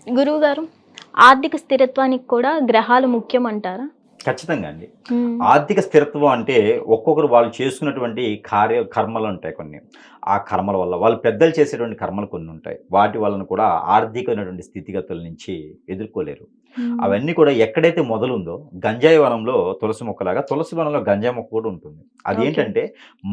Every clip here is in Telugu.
గురువు గారు, ఆర్థిక స్థిరత్వానికి కూడా గ్రహాలు ముఖ్యం అంటారా? ఖచ్చితంగా అండి. హ్మ్. ఆర్థిక స్థిరత్వం అంటే ఒక్కొక్కరు వాళ్ళు చేసుకున్నటువంటి కర్మలు ఉంటాయి కొన్ని. ఆ కర్మల వల్ల వాళ్ళు పెద్దలు చేసేటువంటి కర్మలు కొన్ని ఉంటాయి. వాటి వలన కూడా ఆర్థికమైనటువంటి స్థితిగతుల నుంచి ఎదుర్కోలేరు. హ్మ్. అవన్నీ కూడా ఎక్కడైతే మొదలుందో గంజాయి వనంలో తులసి మొక్కలాగా తులసి వనంలో గంజాయి మొక్క కూడా ఉంటుంది. ఓకే. అదేంటంటే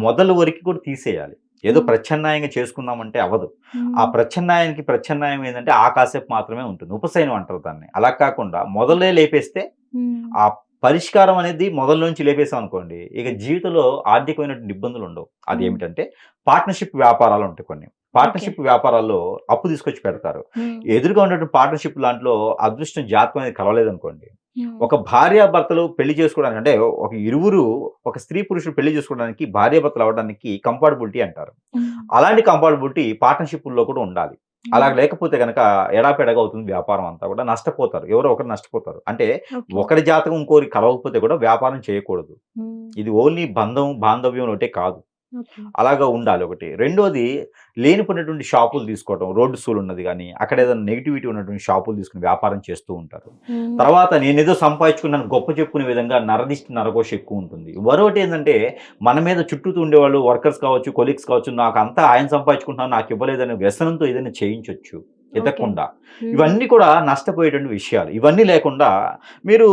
మొదలు వరకు కూడా తీసేయాలి. ఏదో హ్మ్. ప్రత్యామ్నాయంగా చేసుకుందామంటే అవ్వదు. ఆ హ్మ్. ప్రత్యామ్నాయానికి ప్రత్యామ్నాయం ఏందంటే ఆ కాసేపు మాత్రమే ఉంటుంది. ఉపశమనం అంటారు దాన్ని. అలా కాకుండా మొదలే లేపేస్తే హ్మ్. ఆ పరిష్కారం అనేది మొదలు నుంచి లేపేసామనుకోండి, ఇక జీవితంలో ఆర్థికమైనటువంటి ఇబ్బందులుండవు. హ్మ్. అదేమిటంటే పార్ట్నర్‌షిప్ వ్యాపారాలుంటాయి కొన్ని. ఓకే. పార్ట్నర్‌షిప్ వ్యాపారాల్లో అప్పు తీసుకొచ్చి పెడతారు. హ్మ్. ఎదురుగా ఉన్నటువంటి పార్ట్నర్‌షిప్ దాంట్లో అదృష్టం జాతకం అనేది కలవలేదనుకోండి, హ్మ్. ఒక భార్యాభర్తలు పెళ్లి చేసుకోవడానికి అంటే ఒక ఇరువురు ఒక స్త్రీ, పురుషుడు పెళ్లి చేసుకోవడానికి భార్యాభర్తలు అవ్వడానికి కంపాటబిలిటీ అంటారు. హ్మ్. అలాంటి కంపాటబిలిటీ పార్ట్నర్‌షిప్పుల్లో కూడా ఉండాలి. అలా హ్మ్. లేకపోతే గనక ఎడాపెడాగా అవుతుంది వ్యాపారం అంతా కూడా. నష్టపోతారు. ఎవరో ఒకరు నష్టపోతారు. అంటే ఓకే. ఒకరి జాతకం ఇంకోరికి కలవకపోతే కూడా వ్యాపారం చేయకూడదు. హ్మ్. ఇది ఓన్లీ బంధం, బాంధవ్యం ఒకటే కాదు. ఓకే. అలాగా ఉండాలి ఒకటి. రెండోది లేనిపోయినటువంటి షాపులు తీసుకోవటం. రోడ్డు సూల్ ఉన్నది గాని, అక్కడ ఏదైనా నెగటివిటీ ఉన్నటువంటి షాపులు తీసుకొని వ్యాపారం చేస్తూ ఉంటారు. హ్మ్. తర్వాత నేనేదో సంపాదించుకున్నాను గొప్ప చెప్పుకునే విధంగా నరదిష్టి, నరఘోష ఎక్కువుంటుంది. మరోటేందంటే మన మీద చుట్టూతో ఉండేవాళ్ళు వర్కర్స్ కావచ్చు, కొలీగ్స్ కావచ్చు, నాకంతా ఆయన సంపాదించుకుంటున్నాను నాకివ్వలేదనే వ్యసనంతో ఏదైనా చేయించొచ్చు ఓకే. ఎతక్కుండా. హ్మ్. ఇవన్నీ కూడా నష్టపోయేటువంటి విషయాలు. ఇవన్నీ లేకుండా మీరు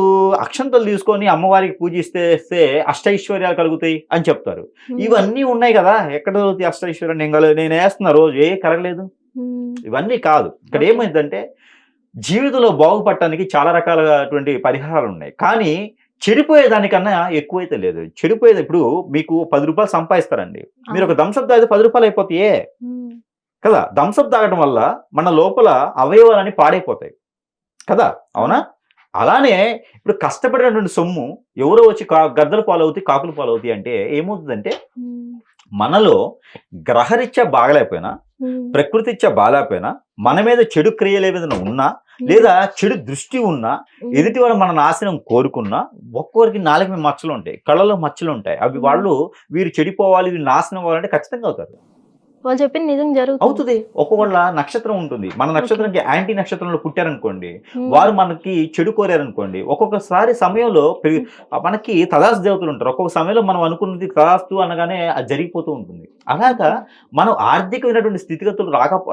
అక్షంతలు తీసుకొని అమ్మవారికి పూజిస్తే అష్టైశ్వర్యాలు కలుగుతాయి అని చెప్తారు. హ్మ్. ఇవన్నీ ఉన్నాయి గదా! ఎక్కడ దొరుకుతాయి అష్టైశ్వర్యాలు? నేనేస్తున్నా రోజు కరగలేదు. హ్మ్. ఇవన్నీ కాదు. ఓకే. ఇక్కడేమైందంటే జీవితంలో బాగుపడటానికి చాలా రకాలటువంటి పరిహారాలున్నాయి. కానీ చెడిపోయేదానికన్నా ఎక్కువైతే లేదు. చెడిపోయేది ఇప్పుడు మీకు రూ. 10 సంపాదిస్తారండి. మీరొక అవును. థమ్స్ అప్ తాగితే రూ. 10 అయిపోతాయే హ్మ్. కదా! థమ్స్ అప్ తాగటం వల్ల మన లోపల అవయవాలన్నీ పాడైపోతాయి కదా! అవునా? అవును. అలానే ఇప్పుడు కష్టపడినటువంటి సొమ్ము ఎవరో వచ్చి గద్దల పాలవుతాయి, కాకుల పాలవుతాయి అంటే ఏమవుతదంటే హ్మ్. మనలో గ్రహరీత్యా బాగలేకపోయినా, హ్మ్. ప్రకృతిరీత్యా బాలేకపోయినా, మన మీద చెడు క్రియలేదైనా ఉన్నా, హ్మ్. లేదా చెడు దృష్టి ఉన్నా, హ్మ్. ఎదుటివాడు మన నాశనం కోరుకున్నా, ఒక్కొక్కరికి నాలుక మీద మచ్చలుంటాయి. కళ్ళలో మచ్చలుంటాయి. అవి హ్మ్. వీరు చెడిపోవాలి, వీరు నాశనం అవ్వాలంటే ఖచ్చితంగా అవుతారు. వాళ్ళు చెప్పింది నిజం జరుగుతుంది. అవుతది. ఒక్కొక్కళ్ళ నక్షత్రం ఉంటుంది. మన ఓకే. నక్షత్రానికి యాంటీ నక్షత్రంలో పుట్టారనుకోండి, హ్మ్. వారు మనకి చెడు కోరారనుకోండి, ఒక్కొక్కసారి సమయంలో హ్మ్. మనకి తదాస్తు దేవతలుంటారు. ఒక్కొక్క సమయంలో మనం అనుకున్నది తదాస్తు అనగానే అది జరిగిపోతూ ఉంటుంది. అలాగా ఓకే. మనం ఆర్థికమైనటువంటి స్థితిగతులు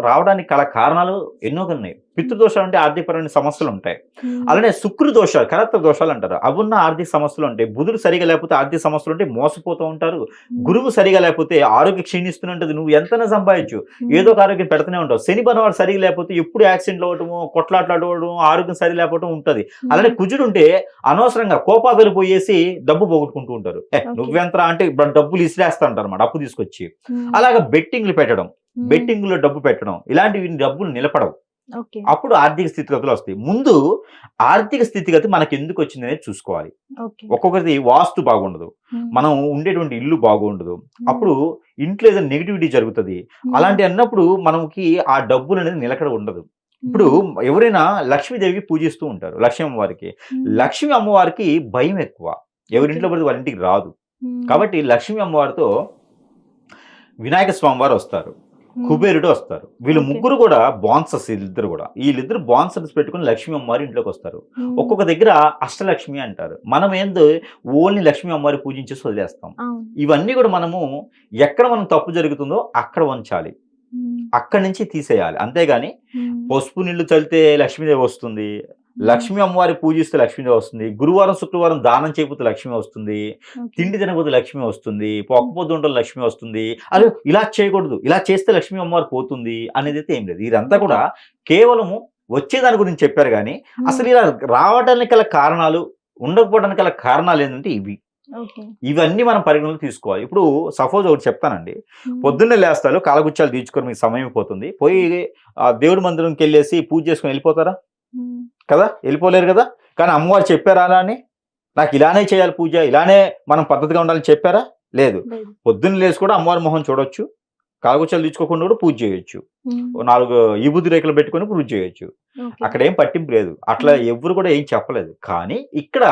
రావడానికి గల కారణాలు ఎన్నోగున్నాయి. హ్మ్. పితృదోషాలంటే ఆర్థికపరమైన సమస్యలుంటాయి. హ్మ్. అలానే శుక్ర దోషాలు, కలత్ర దోషాలంటారు. అవున్న ఆర్థిక సమస్యలుంటాయి. బుధుడు సరిగ్గా లేకపోతే ఆర్థిక సమస్యలుంటాయి. మోసపోతూ ఉంటారు. హ్మ్. గురువు సరిగ్గా లేకపోతే ఆరోగ్యం క్షీణిస్తూనే ఉంటది. నువ్వు ఎంతైనా సంపాదించు. ఏదో హ్మ్. ఒక ఆరోగ్యం పెడుతూనే ఉంటావు. శని బలవాడు సరిగ్గా లేకపోతే ఎప్పుడు యాక్సిడెంట్లు అవ్వటము, కొట్లాటలు ఆరోగ్యం సరి లేకపోవటం ఉంటది. అలానే హ్మ్. కుజుడుంటే అనవసరంగా కోపాదులు పోయేసి డబ్బు పోగొట్టుకుంటూ ఉంటారు. ఓకే. నువ్వెంతరా అంటే డబ్బులు ఇసిరేస్తా అంటారన్నమాట అప్పు తీసుకొచ్చి. హ్మ్. అలాగా బెట్టింగ్‌లు పెట్టడం, హ్మ్. బెట్టింగ్‌లో డబ్బు పెట్టడం ఇలాంటివి డబ్బులు నిలపడవు. ఓకే. అప్పుడు ఆర్థిక స్థితిగతులొస్తాయి. ముందు ఆర్థిక స్థితిగతి మనకెందుకొచ్చిందనేది చూసుకోవాలి. ఓకే. ఒక్కొక్కరిది వాస్తు బాగుండదు. హ్మ్. మనం ఉండేటువంటి ఇల్లు బాగుండదు. హ్మ్. అప్పుడు ఇంట్లో ఏదైనా నెగటివిటీ జరుగుతది. హ్మ్. అలాంటియన్నప్పుడు మనకి ఆ డబ్బులనేది నిలకడ ఉండదు. ఇప్పుడు హ్మ్. ఎవరైనా లక్ష్మీదేవికి పూజిస్తూ ఉంటారు. లక్ష్మీ అమ్మవారికి. హ్మ్. లక్ష్మీ అమ్మవారికి భయం ఎక్కువ. ఓకే. ఎవరింట్లో పడితే వాళ్ళ ఇంటికి రాదు. హ్మ్. కాబట్టి లక్ష్మీ అమ్మవారితో వినాయక స్వామి వారొస్తారు. హ్మ్. కుబేరుడు వస్తారు. వీళ్ళు ఓకే. ముగ్గురు గూడా బాన్సర్స్ ఈళ్ళిద్దరు గూడా. ఈళ్ళిద్దరు బాన్సర్స్ పెట్టుకొని లక్ష్మీ అమ్మవారి ఇంట్లోకొస్తారు. హ్మ్. ఒక్కొక్క దగ్గర అష్టలక్ష్మి అంటారు. మనం ఏందో ఓన్లీ లక్ష్మీ అమ్మవారి పూజించేసి వదిలేస్తాం. అవును. ఇవన్నీ గూడా మనము ఎక్కడ మనం తప్పు జరుగుతుందో అక్కడ ఉంచాలి. హ్మ్. అక్కడి నుంచి తీసేయాలి. అంతేగాని హ్మ్. పసుపు నీళ్లు చల్లితే లక్ష్మీదేవి వస్తుంది. హ్మ్. లక్ష్మీ అమ్మవారి పూజిస్తే లక్ష్మీదేవి వస్తుంది. గురువారం, శుక్రవారం దానం చేయకపోతే లక్ష్మి వస్తుంది. ఓకే. తిండి తినకపోతే లక్ష్మి వస్తుంది. హ్మ్. ఒక్క పొద్దు ఉంటే లక్ష్మి వస్తుంది. హ్మ్. అరే! ఇలా చేయకూడదు. ఇలా చేస్తే లక్ష్మీ అమ్మవారు పోతుంది అనేదైతే ఏం లేదు. ఇదంతా ఓకే. కూడా కేవలము వచ్చేదాని గురించి చెప్పారు గానీ, హ్మ్. అసలు ఇలా రావడానికి గల కారణాలు, ఉండకపోవడానికి గల కారణాలేంటంటే ఇవి. ఓకే. ఇవన్నీ మనం పరిగణలోకి తీసుకోవాలి. ఇప్పుడు సపోజ్ ఒకటి చెప్తానండి. హ్మ్. పొద్దున్నే లేస్తారు, కాలగుచ్చాలు తీర్చుకొని మీకు సమయం పోతుంది. పోయి హ్మ్. దేవుడి మందిరంకెళ్ళేసి పూజ చేసుకొని ఎళ్ళిపోతారా? హ్మ్. కదా! ఎళ్ళిపోలేరు గదా! కానీ అమ్మవారు చెప్పారా అలా అని? నాకిలానే చేయాలి పూజ, ఇలానే మనం పద్ధతిగా ఉండాలని చెప్పారా? లేదు. లేదు. పొద్దున్న లేసి కూడా అమ్మవారి మొహం చూడొచ్చు. కాలగుచ్చాలు తీర్చుకోకుండా కూడా పూజ చేయొచ్చు. హ్మ్. ఓ 4 విభూది రేకులు పెట్టుకొని పూజ చేయొచ్చు. ఓకే. అక్కడేం పట్టింపు లేదు. అట్లా హ్మ్. ఎవ్వరు కూడా ఏం చెప్పలేదు. కానీ ఇక్కడ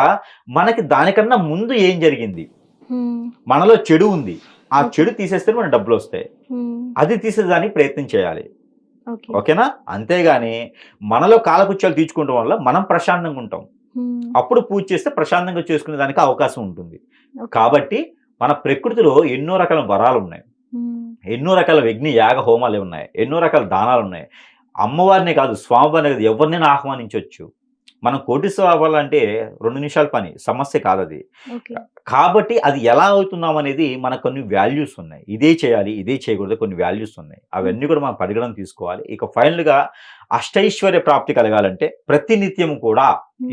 మనకి దానికన్నా ముందు ఏం జరిగింది? హ్మ్. మనలో చెడు ఉంది. ఆ ఓకే. చెడు తీసేస్తేనే మనకు డబ్బులొస్తాయి. హ్మ్. అది తీసేదానికి ప్రయత్నం చేయాలి. ఓకే. ఓకేనా? అంతేగాని మనలో కాలకృత్యాలు తీర్చుకోవడం వల్ల మనం ప్రశాంతంగా ఉంటాం. అప్పుడు పూజ చేస్తే ప్రశాంతంగా చేసుకునే దానికి అవకాశం ఉంటుంది. ఓకే. కాబట్టి మన ప్రకృతిలో ఎన్నో రకాల వరాలున్నాయి. ఎన్నో రకాల యజ్ఞ, యాగ హోమాలు ఉన్నాయి. ఎన్నో రకాల దానాలున్నాయి. అమ్మవారినే కాదు, స్వామివారినే కాదు, ఎవరినైనా ఆహ్వానించొచ్చు. మనం కోటీశ్వరులు అవ్వాలంటే 2 నిమిషాల పని. సమస్య కాదది. ఓకే. కాబట్టి అది ఎలా అవుతున్నాం అనేది మనకు కొన్ని వాల్యూస్ ఉన్నాయి. ఇదే చేయాలి, ఇదే చేయకూడదు, కొన్ని వాల్యూస్ ఉన్నాయి. అవన్నీ కూడా మనం పరిగణన తీసుకోవాలి. ఇక ఫైనల్‌గా అష్టైశ్వర్య ప్రాప్తి కలగాలంటే ప్రతినిత్యం కూడా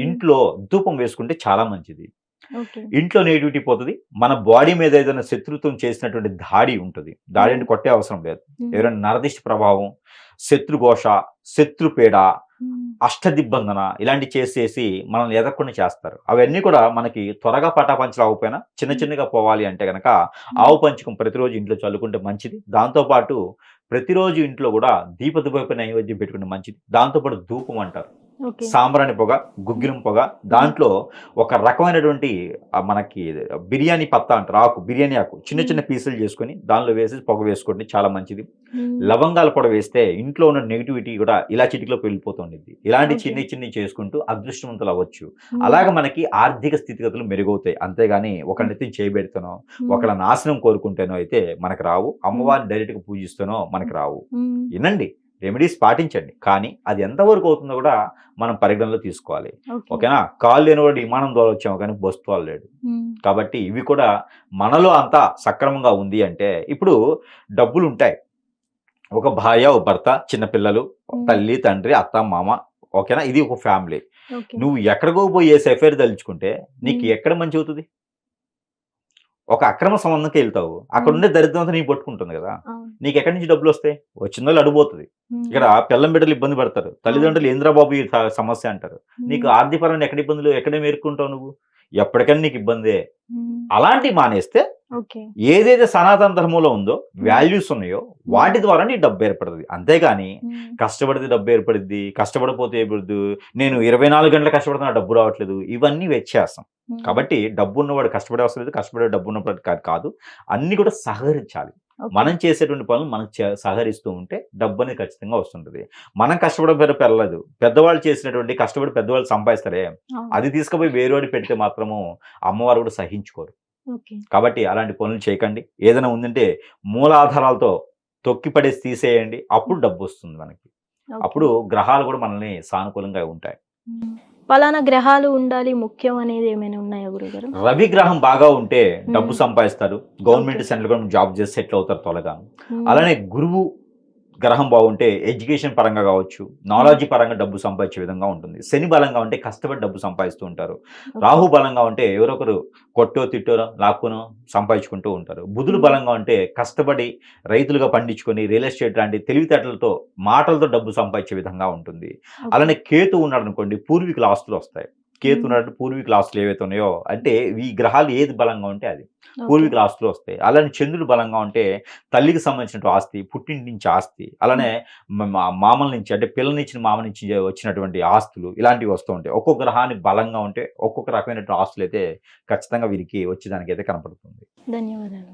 ఇంట్లో ధూపం వేసుకుంటే చాలా మంచిది. ఓకే. ఇంట్లో నెగటివిటీ పోతది. మన బాడీ మీద ఏదైనా శత్రుత్వం చేసినటువంటి దాడి ఉంటది. దాడి అంటే కొట్టే అవసరం లేదు. ఎవరైనా నరదిష్టి ప్రభావం, శత్రుఘోష, శత్రుపీడ, అష్టదిగ్బంధన ఇలాంటివి చేసేసి మనల్ని ఎదగకుండా చేస్తారు. అవన్నీ కూడా మనకి త్వరగా పటాపంచలు అవ్వకపోయినా చిన్న చిన్నగా పోవాలి అంటే గనక ఆవు పంచకం ప్రతిరోజు ఇంట్లో చల్లుకుంటే మంచిది. దాంతో పాటు ప్రతిరోజు ఇంట్లో కూడా దీప నైవేద్యం పెట్టుకుంటే మంచిది. దాంతో పాటు ధూపం అంటారు. ఓకే. సాంబ్రాణి పొగ, గుగ్గిలం పొగ, దాంట్లో ఒక రకమైనటువంటి మనకి బిర్యానీ పత్తా అంటారు. ఆకు, బిర్యానీ ఆకు చిన్న చిన్న పీసులు చేసుకొని దానిలో వేసి పొగ వేసుకోండి, చాలా మంచిది. లవంగాలు కూడా వేస్తే ఇంట్లో ఉన్న నెగిటివిటీ కూడా ఇలా చిటికలోకి వెళ్ళిపోతుండిద్ది. ఇలాంటి ఓకే. చిన్ని చిన్ని చేసుకుంటూ అదృష్టవంతులు అవ్వచ్చు. అలాగే మనకి ఆర్థిక స్థితిగతులు మెరుగవుతాయి. అంతేగాని ఒకరినెత్తి చేయబెడుతానో, ఒకళ్ళ నాశనం కోరుకుంటేనో అయితే మనకు రావు. అమ్మవారిని డైరెక్ట్‌గా పూజిస్తానో మనకు రావు. వినండి, రెమెడీస్ పాటించండి. కానీ అది ఎంతవరకు అవుతుందో కూడా మనం పరిగణనలో తీసుకోవాలి. ఓకే. ఓకేనా? కాళ్ళు లేనివాడు విమానం ద్వారా వచ్చాము కానీ బస్సు తోలలేడు. కాబట్టి ఇవి కూడా మనలో అంతా సక్రమంగా ఉంది అంటే ఇప్పుడు డబ్బులుంటాయి. ఒక భార్య, ఒక భర్త, చిన్న పిల్లలు, తల్లి, తండ్రి, అత్త, మామ. ఓకేనా? ఇది ఒక ఫ్యామిలీ. ఓకే. నువ్వు ఎక్కడికో పోయి చేసే ఎఫైర్ తలుచుకుంటే నీకు ఎక్కడ మంచి అవుతుంది? ఒక అక్రమ సంబంధంకి వెళ్తావు. అక్కడ ఉండే దరిద్రం అంతా నీకు పట్టుకుంటుంది కదా! అవును. నీకు ఎక్కడి నుంచి డబ్బులు వస్తాయి? వచ్చిందో అడుగుపోతుంది. ఇక్కడ పెళ్ళం బిడ్డలు ఇబ్బంది పడతారు. తల్లిదండ్రులు ఏందిరా బాబు ఈ సమస్య అంటారు. నీకు ఆర్థికపరమైన ఎక్కడ ఇబ్బందులు, ఎక్కడే మేరుకుంటావు నువ్వు? ఎప్పటికైనా నీకు ఇబ్బందే. అలాంటివి మానేస్తే ఓకే. ఏదైతే సనాతన ధర్మంలో ఉందో, వాల్యూస్ ఉన్నాయో వాటి ద్వారా నీ డబ్బు ఏర్పడుతుంది. అంతేగాని కష్టపడితే డబ్బు ఏర్పడిద్ది, కష్టపడిపోతే ఏర్పడదు, నేను 24 గంటలు కష్టపడుతున్నా డబ్బు రావట్లేదు, ఇవన్నీ వ్యత్యాసం. కాబట్టి డబ్బు ఉన్నవాడు కష్టపడే అవసరం లేదు, కష్టపడే డబ్బు ఉన్నప్పుడు కాదు. అన్ని కూడా సహకరించాలి. మనం చేసేటువంటి పనులు మనకు సహకరిస్తూ ఉంటే డబ్బు అనేది ఖచ్చితంగా వస్తుంటది. మనం కష్టపడే పెరగలేదు. పెద్దవాళ్ళు చేసినటువంటి కష్టపడి పెద్దవాళ్ళు సంపాదిస్తారే, అది తీసుకుపోయి వేరేవాడి పెడితే మాత్రము అమ్మవారు కూడా సహించుకోరు. ఓకే. కాబట్టి అలాంటి పనులు చేయకండి. ఏదైనా ఉందంటే మూలాధారాలతో తొక్కిపడేసి తీసేయండి. అప్పుడు డబ్బు వస్తుంది మనకి. అప్పుడు గ్రహాలు కూడా మనల్ని సానుకూలంగా ఉంటాయి. పలానా గ్రహాలు ఉండాలి ముఖ్యం అనేది ఏమైనా ఉన్నాయా గురుగారు? రవి గ్రహం బాగా ఉంటే డబ్బు సంపాదిస్తారు. గవర్నమెంట్, సెంట్రల్ గవర్నమెంట్ జాబ్ చేసి సెటిల్ అవుతారు త్వరగా. అలానే గురువు గ్రహం బాగుంటే ఎడ్యుకేషన్ పరంగా కావచ్చు, నాలెడ్జ్ పరంగా డబ్బు సంపాదించే విధంగా ఉంటుంది. శని బలంగా ఉంటే కష్టపడి డబ్బు సంపాదిస్తూ ఉంటారు. రాహు బలంగా ఉంటే ఎవరొకరు కొట్టో తిట్టో లాక్కునో సంపాదించుకుంటూ ఉంటారు. బుధుడు బలంగా ఉంటే కష్టపడి రైతులుగా పండించుకొని రియల్ ఎస్టేట్ లాంటి తెలివితేటలతో, మాటలతో డబ్బు సంపాదించే విధంగా ఉంటుంది. అలానే కేతు ఉన్నాడు అనుకోండి, పూర్వీకుల ఆస్తులు వస్తాయి. కేతు ఉన్నట్టు పూర్వీకుల ఆస్తులు ఏవైతే ఉన్నాయో అంటే ఈ గ్రహాలు ఏది బలంగా ఉంటే అది పూర్వీకుల ఆస్తులు వస్తాయి. అలానే చంద్రుడు బలంగా ఉంటే తల్లికి సంబంధించిన ఆస్తి, పుట్టింటి నుంచి ఆస్తి, అలానే మామల నుంచి అంటే పిల్లల నుంచి మామ నుంచి వచ్చినటువంటి ఆస్తులు ఇలాంటివి వస్తూ ఉంటాయి. ఒక్కొక్క గ్రహాన్ని బలంగా ఉంటే ఒక్కొక్క రకమైనటువంటి ఆస్తులు అయితే ఖచ్చితంగా వీరికి వచ్చేదానికి అయితే కనపడుతుంది. ధన్యవాదాలు.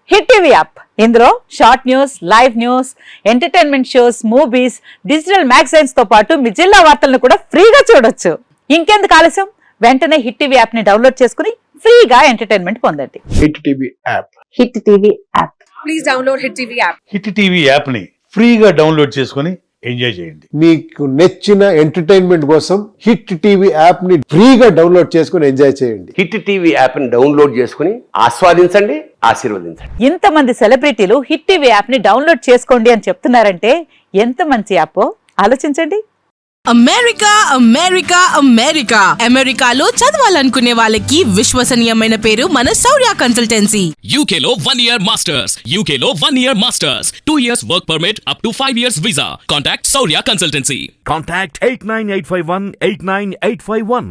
హిట్ టీవీ యాప్, ఇందులో short news, live news, entertainment shows, movies, digital magazines తో పాటు మీ జిల్లా వార్తలను కూడా ఫ్రీగా చూడొచ్చు. ఇంకెందుకు ఆలస్యం? వెంటనే హిట్ టీవీ యాప్ ని డౌన్లోడ్ చేసుకుని ఫ్రీగా ఎంటర్టైన్మెంట్ పొందండి. Hit TV app. Hit TV app. Please download hit TV app. Hit TV app ని ఫ్రీగా డౌన్లోడ్ చేసుకొని ఎంజాయ్ చేయండి. మీకు నచ్చిన ఎంటర్టైన్మెంట్ కోసం హిట్ టీవీ యాప్ ని ఫ్రీగా డౌన్లోడ్ చేసుకొని ఎంజాయ్ చేయండి. హిట్ టీవీ యాప్ ని డౌన్లోడ్ చేసుకుని ఆస్వాదించండి, ఆశీర్వదించండి. ఇంతమంది సెలబ్రిటీలు హిట్ టీవీ యాప్ ని డౌన్లోడ్ చేసుకోండి అని చెప్తున్నారంటే ఎంత మంచి యాప్ ఆలోచించండి. అమెరికా అమెరికా అమెరికా అమెరికాలో చదవాలనుకునే వాళ్ళకి విశ్వసనీయమైన పేరు మన శౌర్య కన్సల్టెన్సీ. UK లో 1 year masters. UK లో 1 year masters. 2 years work permit up to 5 years visa. Contact Saurya Consultancy. Contact 89851 89851.